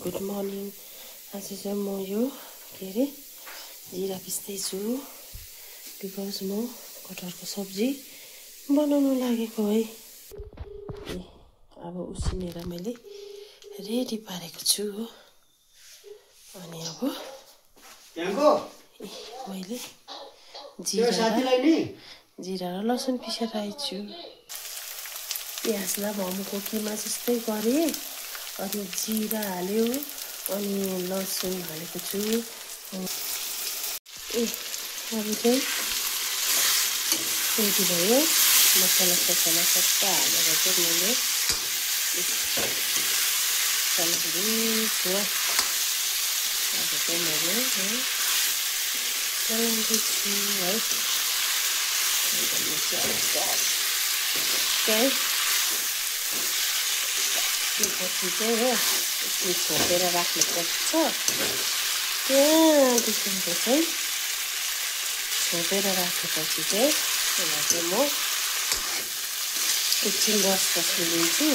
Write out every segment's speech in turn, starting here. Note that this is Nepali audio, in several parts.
Good morning. आज चाहिँ म यो के अरे जिरा पिस्दैछु बिकज म कटहरको सब्जी बनाउन लागेको है। अब उसिनेर मैले रेडी पारेको छु हो। अनि अब मैले जिरा र लसुन पिसेर आइछु। प्याजलाई मोमोको किमा जस्तै गरेँ, अनि जिरा हाल्यो, अनि लसुन हालेको छु। अब चाहिँ रेडी भयो। मसला सबै हालेर चाहिँ मैले चलाउँदैछु। अब चाहिँ मैले चलाउँदैछु है। पछि चाहिँ हो यसले छोपेर राख्नुपर्छ। त्यहाँदेखिको चाहिँ छोपेर राखेपछि चाहिँ यसलाई चाहिँ म एकछिन रस लिन्छु।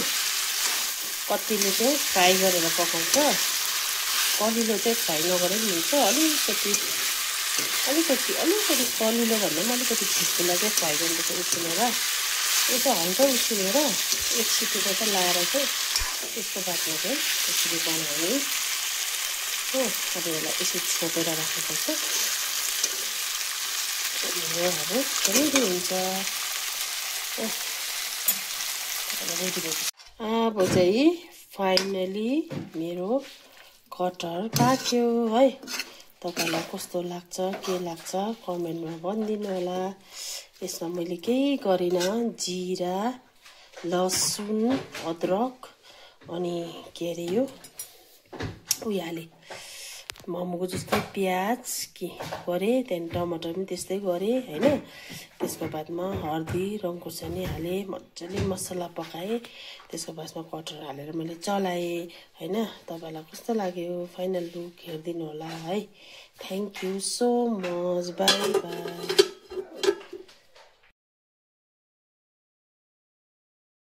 कतिले चाहिँ फ्राई गरेर पकाउँछ, कलिलो चाहिँ फ्राई नगरे पनि हुन्छ। अलिकति कलिलो भन्दा पनि अलिकति छिटोलाई चाहिँ फ्राई गर्नुपर्छ उसिनेर। यसो हल्का उसिनेर एक सिटीको चाहिँ लाएर चाहिँ त्यसको बादमा चाहिँ यसरी बनाउने हो। अब यसलाई यसो छोपेर राख्नुपर्छ। अब रेडी हुन्छ। रेडी भयो। अब चाहिँ फाइनली मेरो कटहर पाक्यो है। तपाईँलाई कस्तो लाग्छ के लाग्छ कमेन्टमा भनिदिनु होला। यसमा मैले केही गरिनँ, जिरा लसुन अदरक अनि के अरे यो उयो हालेँ, मोमोको जस्तै प्याज के गरेँ, त्यहाँदेखि टमाटर पनि त्यस्तै गरेँ होइन। त्यसको बादमा हर्दी रङ खोर्सानी हालेँ, मजाले मसला पकाएँ। त्यसको बादमा कटहर हालेर मैले चलाएँ होइन। तपाईँलाई कस्तो लाग्यो फाइनल लुक हेरिदिनु होला है। Thank you so much. By by.